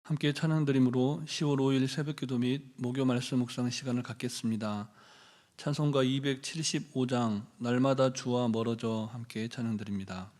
함께 찬양드림으로 10월 5일 새벽기도 및 목요 말씀 묵상 시간을 갖겠습니다. 찬송가 275장 날마다 주와 멀어져 함께 찬양드립니다.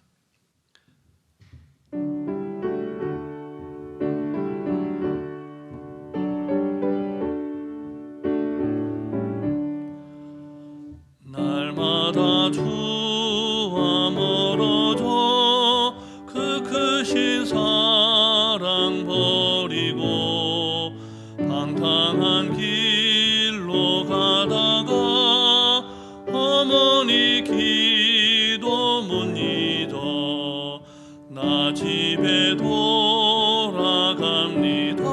날마다 주와 멀어져 그 크신 사랑 버리고 방탕한 길로 가다가 어머니 기도 못 잊어 나 집에 돌아갑니다.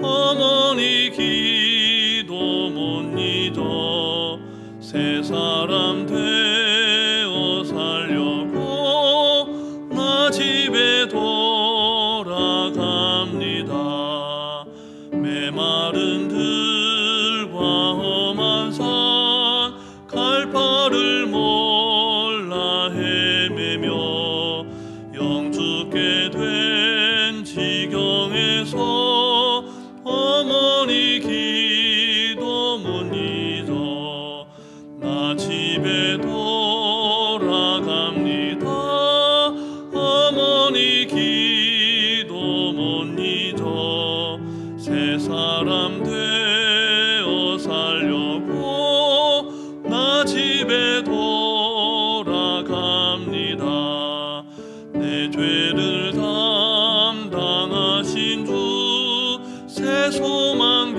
어머니 기도 못 잊어 새 사람 되어 살려고 나 집에 돌아갑니다. 메마른 들과 험한 산 갈 바를 몰라 헤매며 영죽게 된 지경에서 어머니 기도 못 잊어 나 집에 돌아갑니다. 어머니 기도 못 잊어 새 사람 되어 살려고 나 집에 돌아갑니다. 내 죄를 담당하신 주 새 소망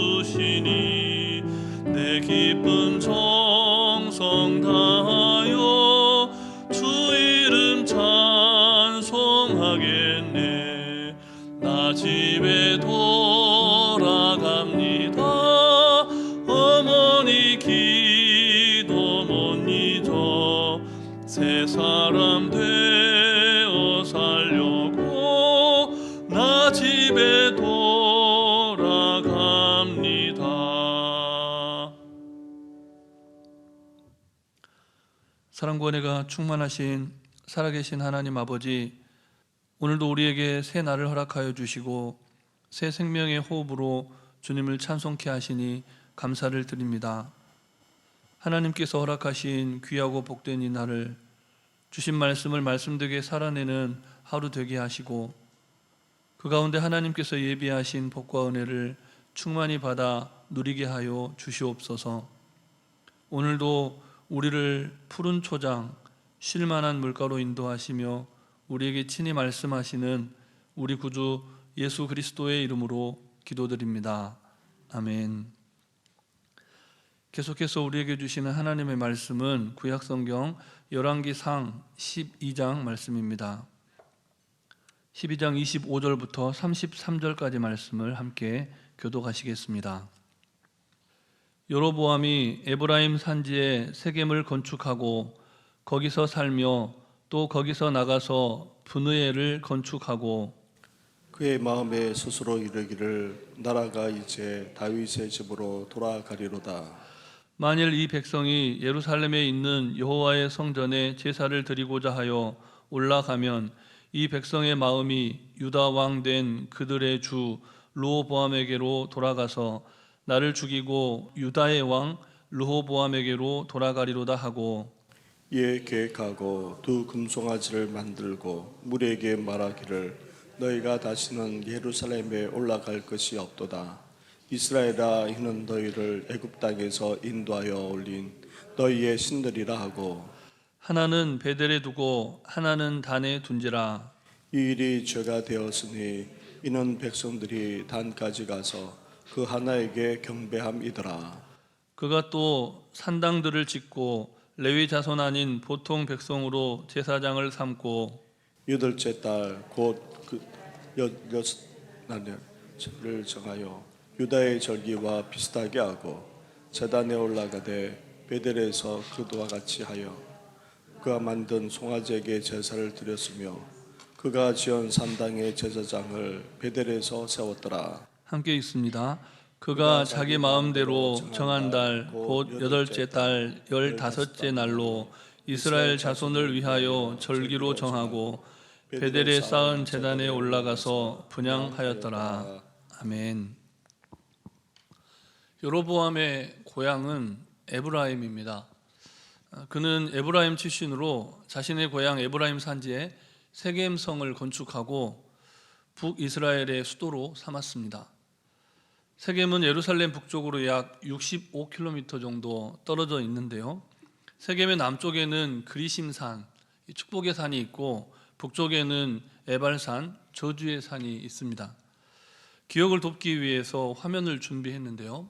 비춰주시니 내 기쁜 정성 다하여 주 이름 찬송하겠네. 나 집에 돌아갑니다. 어머니 기도 못 잊어 새 사람 되어 살려고 나 집에 돌아갑니다. 사랑과 은혜가 충만하신 살아계신 하나님 아버지, 오늘도 우리에게 새 날을 허락하여 주시고 새 생명의 호흡으로 주님을 찬송케 하시니 감사를 드립니다. 하나님께서 허락하신 귀하고 복된 이 날을 주신 말씀을 말씀되게 살아내는 하루 되게 하시고 그 가운데 하나님께서 예비하신 복과 은혜를 충만히 받아 누리게 하여 주시옵소서. 오늘도 우리를 푸른 초장 쉴만한 물가로 인도하시며 우리에게 친히 말씀하시는 우리 구주 예수 그리스도의 이름으로 기도드립니다. 아멘. 계속해서 우리에게 주시는 하나님의 말씀은 구약성경 열왕기상 12장 말씀입니다. 12장 25절부터 33절까지 말씀을 함께 교독하시겠습니다. 여로보암이 에브라임 산지에 세겜을 건축하고 거기서 살며 또 거기서 나가서 브느엘을 건축하고 그의 마음에 스스로 이르기를 나라가 이제 다윗의 집으로 돌아가리로다. 만일 이 백성이 예루살렘에 있는 여호와의 성전에 제사를 드리고자 하여 올라가면 이 백성의 마음이 유다 왕 된 그들의 주 르호보암에게로 돌아가서 나를 죽이고 유다의 왕 르호보암에게로 돌아가리로다 하고 이에 계획하고 두 금송아지를 만들고 무리에게 말하기를 너희가 다시는 예루살렘에 올라갈 것이 없도다. 이스라엘아, 이는 너희를 애굽 땅에서 인도하여 올린 너희의 신들이라 하고 하나는 베델에 두고 하나는 단에 둔지라. 이 일이 죄가 되었으니 이는 백성들이 단까지 가서 그 하나에게 경배함이더라. 그가 또 산당들을 짓고 레위 자손 아닌 보통 백성으로 제사장을 삼고 여덟째 달 곧 그 여섯 날을 정하여 유다의 절기와 비슷하게 하고 제단에 올라가되 베델에서 그와 같이 하여 그가 만든 송아지에게 제사를 드렸으며 그가 지은 산당의 제사장을 베델에서 세웠더라. 함께 있습니다. 그가 자기 마음대로 정한 달 곧 여덟째 달 15째 날로 이스라엘 자손을 위하여 절기로 정하고 베델에 쌓은 제단에 올라가서 분향하였더라. 아멘. 여로보암의 고향은 에브라임입니다. 그는 에브라임 출신으로 자신의 고향 에브라임 산지에 세겜성을 건축하고 북이스라엘의 수도로 삼았습니다. 세겜은 예루살렘 북쪽으로 약 65km 정도 떨어져 있는데요. 세겜의 남쪽에는 그리심산, 축복의 산이 있고 북쪽에는 에발산, 저주의 산이 있습니다. 기억을 돕기 위해서 화면을 준비했는데요.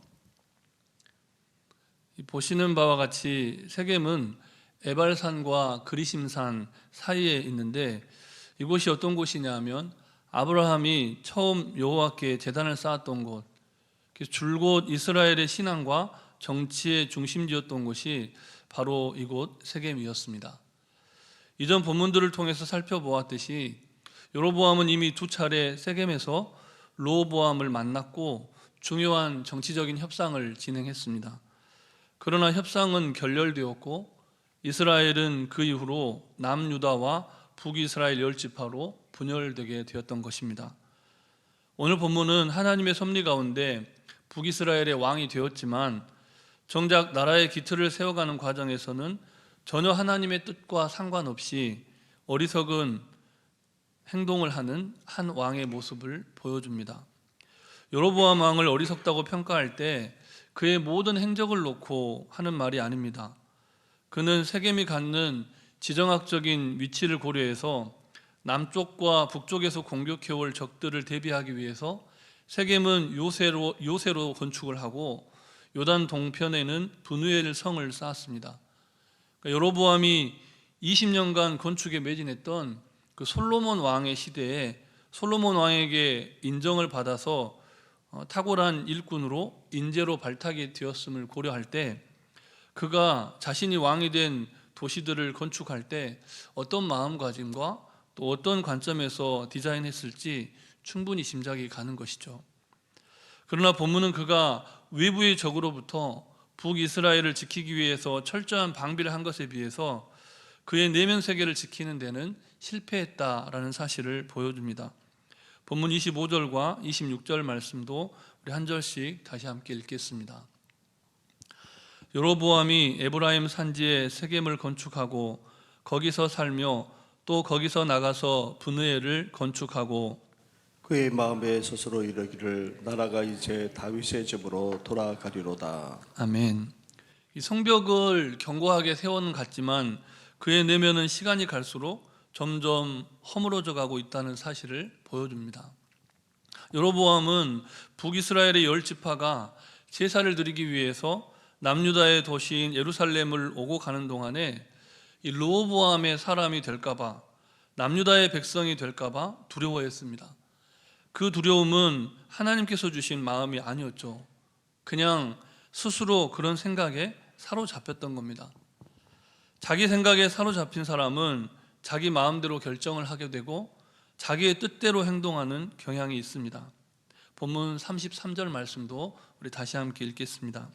보시는 바와 같이 세겜은 에발산과 그리심산 사이에 있는데 이곳이 어떤 곳이냐 하면 아브라함이 처음 여호와께 제단을 쌓았던 곳, 줄곧 이스라엘의 신앙과 정치의 중심지였던 곳이 바로 이곳 세겜이었습니다. 이전 본문들을 통해서 살펴보았듯이 여로보암은 이미 두 차례 세겜에서 르호보암을 만났고 중요한 정치적인 협상을 진행했습니다. 그러나 협상은 결렬되었고 이스라엘은 그 이후로 남유다와 북이스라엘 10지파로 분열되게 되었던 것입니다. 오늘 본문은 하나님의 섭리 가운데 북이스라엘의 왕이 되었지만 정작 나라의 기틀을 세워가는 과정에서는 전혀 하나님의 뜻과 상관없이 어리석은 행동을 하는 한 왕의 모습을 보여줍니다. 여로보암 왕을 어리석다고 평가할 때 그의 모든 행적을 놓고 하는 말이 아닙니다. 그는 세겜이 갖는 지정학적인 위치를 고려해서 남쪽과 북쪽에서 공격해올 적들을 대비하기 위해서 세겜은 요새로 건축을 하고 요단 동편에는 브누엘 성을 쌓았습니다. 여로보암이 20년간 건축에 매진했던 그 솔로몬 왕의 시대에 솔로몬 왕에게 인정을 받아서 탁월한 일꾼으로 인재로 발탁이 되었음을 고려할 때 그가 자신이 왕이 된 도시들을 건축할 때 어떤 마음가짐과 또 어떤 관점에서 디자인했을지 충분히 짐작이 가는 것이죠. 그러나 본문은 그가 외부의 적으로부터 북이스라엘을 지키기 위해서 철저한 방비를 한 것에 비해서 그의 내면 세계를 지키는 데는 실패했다라는 사실을 보여줍니다. 본문 25절과 26절 말씀도 우리 한 절씩 다시 함께 읽겠습니다. 여로보암이 에브라임 산지에 세겜을 건축하고 거기서 살며 또 거기서 나가서 브느엘을 건축하고 그의 마음에 스스로 이르기를 나라가 이제 다윗의 집으로 돌아가리로다. 아멘. 이 성벽을 견고하게 세워는 갔지만 그의 내면은 시간이 갈수록 점점 허물어져 가고 있다는 사실을 보여줍니다. 여로보암은 북이스라엘의 10지파가 제사를 드리기 위해서 남유다의 도시인 예루살렘을 오고 가는 동안에 이 르호보암의 사람이 될까봐, 남유다의 백성이 될까봐 두려워했습니다. 그 두려움은 하나님께서 주신 마음이 아니었죠. 그냥 스스로 그런 생각에 사로잡혔던 겁니다. 자기 생각에 사로잡힌 사람은 자기 마음대로 결정을 하게 되고 자기의 뜻대로 행동하는 경향이 있습니다. 본문 33절 말씀도 우리 다시 함께 읽겠습니다.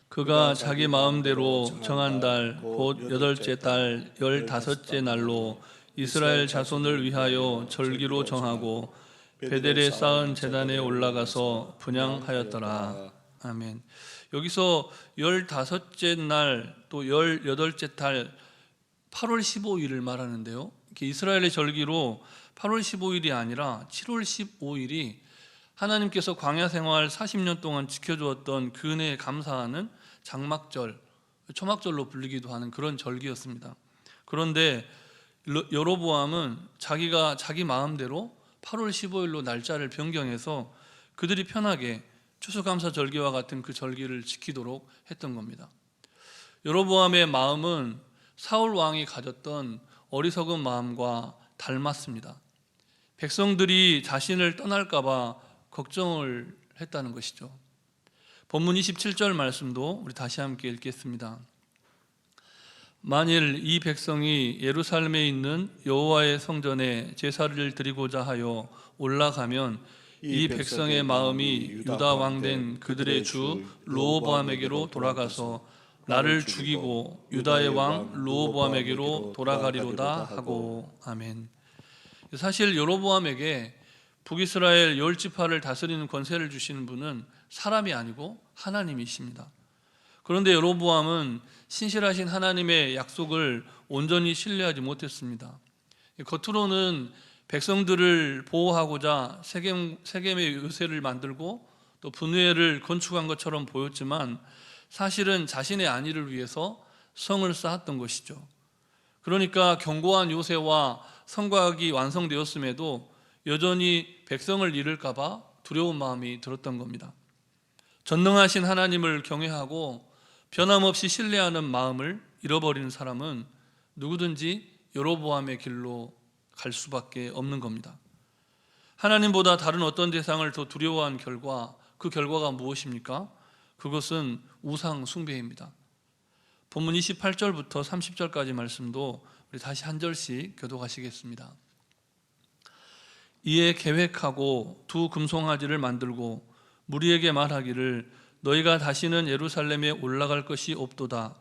그가 자기 마음대로 정한 달 곧 8째 달 15째 날로 이스라엘 자손을 위하여 절기로 정하고 베델에 쌓은 제단에 올라가서 분향하였더라. 아멘. 여기서 15째 날 또 18째 달 8월 15일을 말하는데요. 이스라엘의 절기로 8월 15일이 아니라 7월 15일이 하나님께서 광야 생활 40년 동안 지켜주었던 그 은혜에 감사하는 장막절, 초막절로 불리기도 하는 그런 절기였습니다. 그런데 여로보암은 자기가 자기 마음대로 8월 15일로 날짜를 변경해서 그들이 편하게 추수감사 절기와 같은 그 절기를 지키도록 했던 겁니다. 여로보암의 마음은 사울 왕이 가졌던 어리석은 마음과 닮았습니다. 백성들이 자신을 떠날까 봐 걱정을 했다는 것이죠. 본문 27절 말씀도 우리 다시 함께 읽겠습니다. 만일 이 백성이 예루살렘에 있는 여호와의 성전에 제사를 드리고자 하여 올라가면 이 백성의 마음이 유다 왕된 그들의 주 르호보암에게로 돌아가서 나를 죽이고 유다의 왕 르호보암에게로 돌아가리로다 하고. 아멘. 사실 여로보암에게 북이스라엘 10지파를 다스리는 권세를 주시는 분은 사람이 아니고 하나님이십니다. 그런데 여로보암은 신실하신 하나님의 약속을 온전히 신뢰하지 못했습니다. 겉으로는 백성들을 보호하고자 세겜의 요새를 만들고 또 분회를 건축한 것처럼 보였지만 사실은 자신의 안위를 위해서 성을 쌓았던 것이죠. 그러니까 견고한 요새와 성곽이 완성되었음에도 여전히 백성을 잃을까 봐 두려운 마음이 들었던 겁니다. 전능하신 하나님을 경외하고 변함없이 신뢰하는 마음을 잃어버리는 사람은 누구든지 여로보암의 길로 갈 수밖에 없는 겁니다. 하나님보다 다른 어떤 대상을 더 두려워한 결과, 그 결과가 무엇입니까? 그것은 우상 숭배입니다. 본문 28절부터 30절까지 말씀도 우리 다시 한 절씩 교독하시겠습니다. 이에 계획하고 두 금송아지를 만들고 무리에게 말하기를 너희가 다시는 예루살렘에 올라갈 것이 없도다.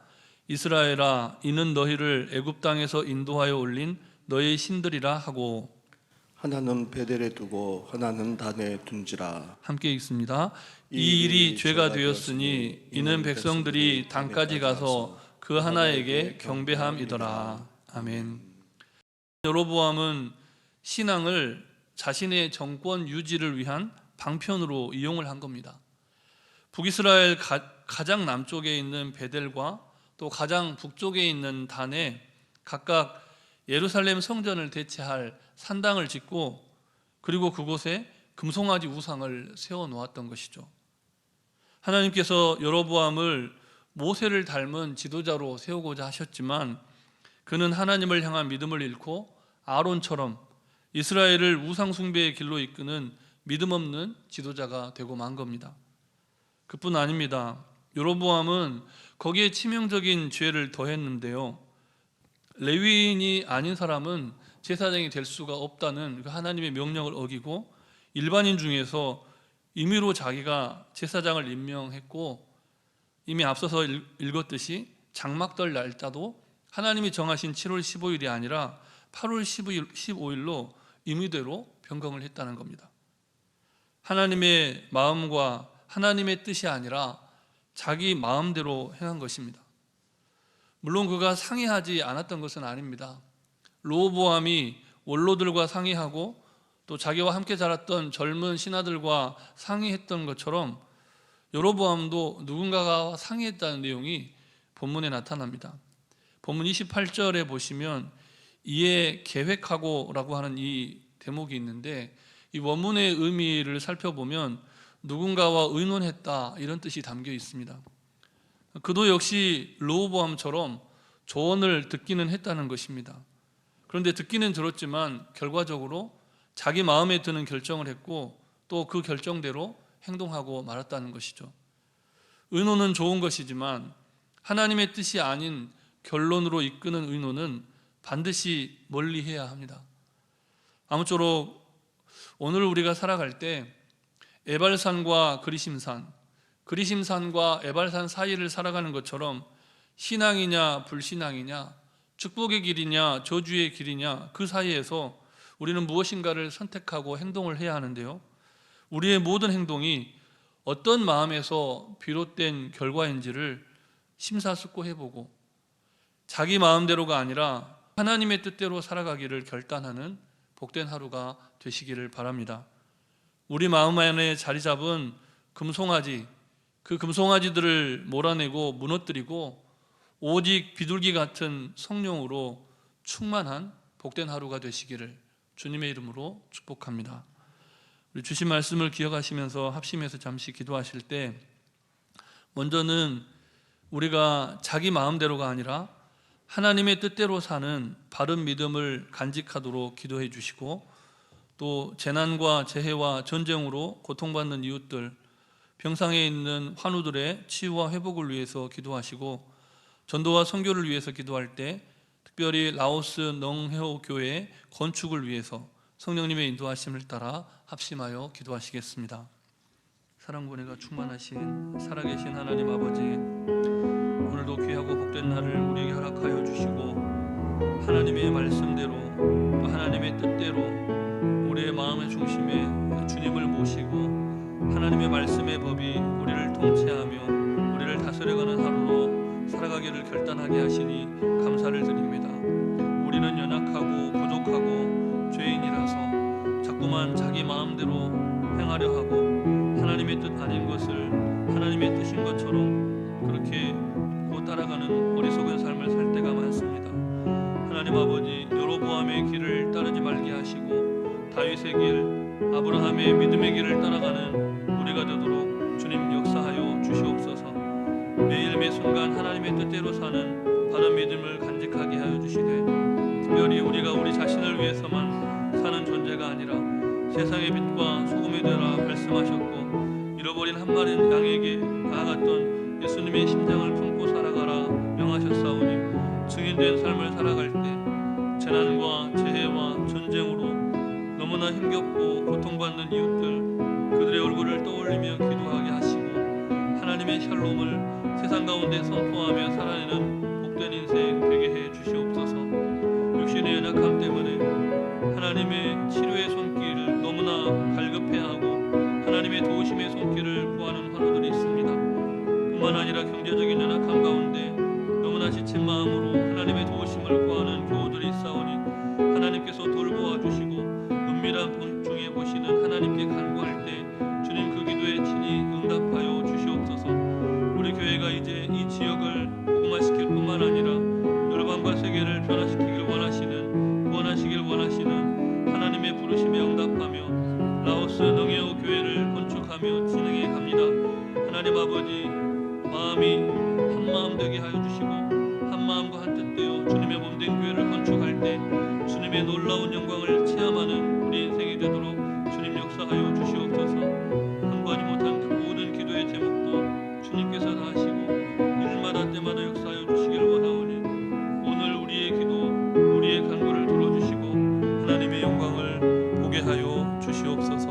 이스라엘아, 이는 너희를 애굽 땅에서 인도하여 올린 너희의 신들이라 하고, 하나는 베델에 두고 하나는 단에 둔지라. 함께 읽습니다. 이 일이 죄가 되었으니 이는 백성들이 단까지 가서 그 하나에게 경배함이더라. 아멘. 여로보암은 신앙을 자신의 정권 유지를 위한 방편으로 이용을 한 겁니다. 북이스라엘 가장 남쪽에 있는 베델과 또 가장 북쪽에 있는 단에 각각 예루살렘 성전을 대체할 산당을 짓고 그리고 그곳에 금송아지 우상을 세워 놓았던 것이죠. 하나님께서 여로보암을 모세를 닮은 지도자로 세우고자 하셨지만 그는 하나님을 향한 믿음을 잃고 아론처럼 이스라엘을 우상 숭배의 길로 이끄는 믿음 없는 지도자가 되고 만 겁니다. 그뿐 아닙니다. 여로보암은 거기에 치명적인 죄를 더했는데요. 레위인이 아닌 사람은 제사장이 될 수가 없다는 하나님의 명령을 어기고 일반인 중에서 임의로 자기가 제사장을 임명했고 이미 앞서서 읽었듯이 장막절 날짜도 하나님이 정하신 7월 15일이 아니라 8월 15일로 임의대로 변경을 했다는 겁니다. 하나님의 마음과 하나님의 뜻이 아니라 자기 마음대로 행한 것입니다. 물론 그가 상의하지 않았던 것은 아닙니다. 르호보암이 원로들과 상의하고 또 자기와 함께 자랐던 젊은 신하들과 상의했던 것처럼 여로보암도 누군가가 상의했다는 내용이 본문에 나타납니다. 본문 28절에 보시면 이에 계획하고 라고 하는 이 대목이 있는데 이 원문의 의미를 살펴보면 누군가와 의논했다 이런 뜻이 담겨 있습니다. 그도 역시 르호보암처럼 조언을 듣기는 했다는 것입니다. 그런데 듣기는 들었지만 결과적으로 자기 마음에 드는 결정을 했고 또 그 결정대로 행동하고 말았다는 것이죠. 의논은 좋은 것이지만 하나님의 뜻이 아닌 결론으로 이끄는 의논은 반드시 멀리해야 합니다. 아무쪼록 오늘 우리가 살아갈 때 에발산과 그리심산과 에발산 사이를 살아가는 것처럼 신앙이냐 불신앙이냐 축복의 길이냐 저주의 길이냐 그 사이에서 우리는 무엇인가를 선택하고 행동을 해야 하는데요. 우리의 모든 행동이 어떤 마음에서 비롯된 결과인지를 심사숙고해보고 자기 마음대로가 아니라 하나님의 뜻대로 살아가기를 결단하는 복된 하루가 되시기를 바랍니다. 우리 마음 안에 자리 잡은 금송아지, 그 금송아지들을 몰아내고 무너뜨리고 오직 비둘기 같은 성령으로 충만한 복된 하루가 되시기를 주님의 이름으로 축복합니다. 우리 주신 말씀을 기억하시면서 합심해서 잠시 기도하실 때 먼저는 우리가 자기 마음대로가 아니라 하나님의 뜻대로 사는 바른 믿음을 간직하도록 기도해 주시고 또 재난과 재해와 전쟁으로 고통받는 이웃들, 병상에 있는 환우들의 치유와 회복을 위해서 기도하시고 전도와 선교를 위해서 기도할 때 특별히 라오스 넝헤오 교회 건축을 위해서 성령님의 인도하심을 따라 합심하여 기도하시겠습니다. 사랑분회가 충만하신 살아계신 하나님 아버지, 오늘도 귀하고 복된 날을 우리에게 허락하여 주시고 하나님의 말씀대로 또 하나님의 뜻대로 중심에 주님을 모시고 하나님의 말씀의 법이 우리를 통치하며 우리를 다스려가는 하루로 살아가기를 결단하게 하시니 감사를 드립니다. 우리는 연약하고 부족하고 죄인이라서 자꾸만 자기 마음대로 행하려 하고 하나님의 뜻 아닌 것을 하나님의 뜻인 것처럼 그렇게 믿고 따라가는 어리석은 삶을 살 때가 많습니다. 하나님 아버지, 여로보암의 길을 따르지 말게 하시고 다윗의 길, 아브라함의 믿음의 길을 따라가는 우리가 되도록 주님 역사하여 주시옵소서. 매일 매 순간 하나님의 뜻대로 사는 바른 믿음을 간직하게 하여 주시되, 특별히 우리가 우리 자신을 위해서만 사는 존재가 아니라 세상의 빛과 소금이 되라 말씀하셨고, 잃어버린 한 마리 양에게 다가갔던 예수님의 심장을 품고 살아가라 명하셨사오니, 증인된 삶을 살아갈 때 재난과 재해와 전쟁으로 너무나 힘겹고 고통받는 이웃들, 그들의 얼굴을 떠올리며 기도하게 하시고 하나님의 샬롬을 세상 가운데 선포하며 살아내는 복된 인생 되게 해 주시옵소서. 육신의 연약함 때문에 하나님의 치료의 손길을 너무나 갈급해하고 하나님의 도우심의 손길을 구하는 하루들이 있습니다. 뿐만 아니라 경제적인 연약함 가운데 너무나 지친 마음으로 하나님의 도우심을 구하는 교우들이 있사오니 하나님께서 돌보아 주시고 은밀한 본 중에 보시는 하나님께 간구할 때 주님 그 기도에 친히 응답하여 주시옵소서. 우리 교회가 이제 이 지역을 복음화시킬 뿐만 아니라 열방과 세계를 변화시키길 원하시는 하나님의 부르심에 응답하며 라오스 능해오 교회를 건축하며 진행해 갑니다. 하나님 아버지, 마음이 한 마음 되게 하여 주시고 한 마음과 한 뜻 되어 주님의 몸된 교회를 건축할 때 주님의 놀라운 영광을 체험하는 우리 인생이 되도록 주님 역사하여 주시옵소서. 한번이 못한 그 모든 기도의 제목도 주님께서 다 하시고 일마다 때마다 역사하여 주시길 원하오니 오늘 우리의 기도, 우리의 간구를 들어주시고 하나님의 영광을 보게 하여 주시옵소서.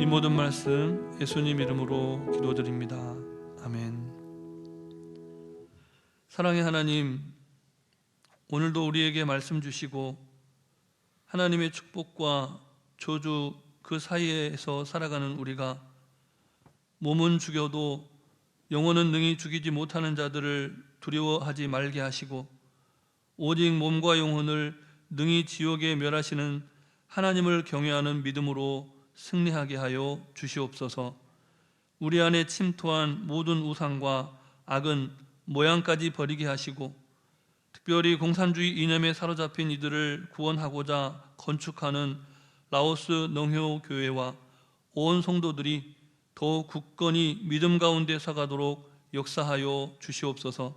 이 모든 말씀 예수님 이름으로 기도드립니다. 아멘. 사랑의 하나님, 오늘도 우리에게 말씀 주시고 하나님의 축복과 저주 그 사이에서 살아가는 우리가 몸은 죽여도 영혼은 능히 죽이지 못하는 자들을 두려워하지 말게 하시고 오직 몸과 영혼을 능히 지옥에 멸하시는 하나님을 경외하는 믿음으로 승리하게 하여 주시옵소서. 우리 안에 침투한 모든 우상과 악은 모양까지 버리게 하시고 특별히 공산주의 이념에 사로잡힌 이들을 구원하고자 건축하는 라오스 능해오 교회와 온 성도들이 더 굳건히 믿음 가운데 서가도록 역사하여 주시옵소서.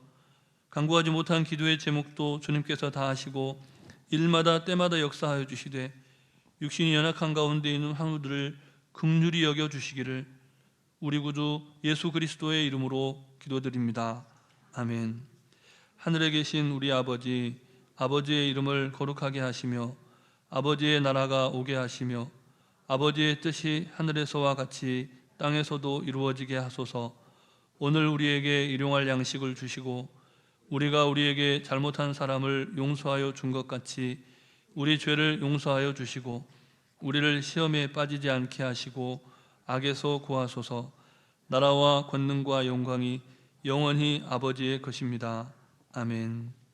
간구하지 못한 기도의 제목도 주님께서 다 하시고 일마다 때마다 역사하여 주시되 육신이 연약한 가운데 있는 환우들을 긍휼히 여겨 주시기를 우리 구주 예수 그리스도의 이름으로 기도드립니다. 아멘. 하늘에 계신 우리 아버지, 아버지의 이름을 거룩하게 하시며 아버지의 나라가 오게 하시며 아버지의 뜻이 하늘에서와 같이 땅에서도 이루어지게 하소서. 오늘 우리에게 일용할 양식을 주시고 우리가 우리에게 잘못한 사람을 용서하여 준 것 같이 우리 죄를 용서하여 주시고 우리를 시험에 빠지지 않게 하시고 악에서 구하소서. 나라와 권능과 영광이 영원히 아버지의 것입니다. 아멘.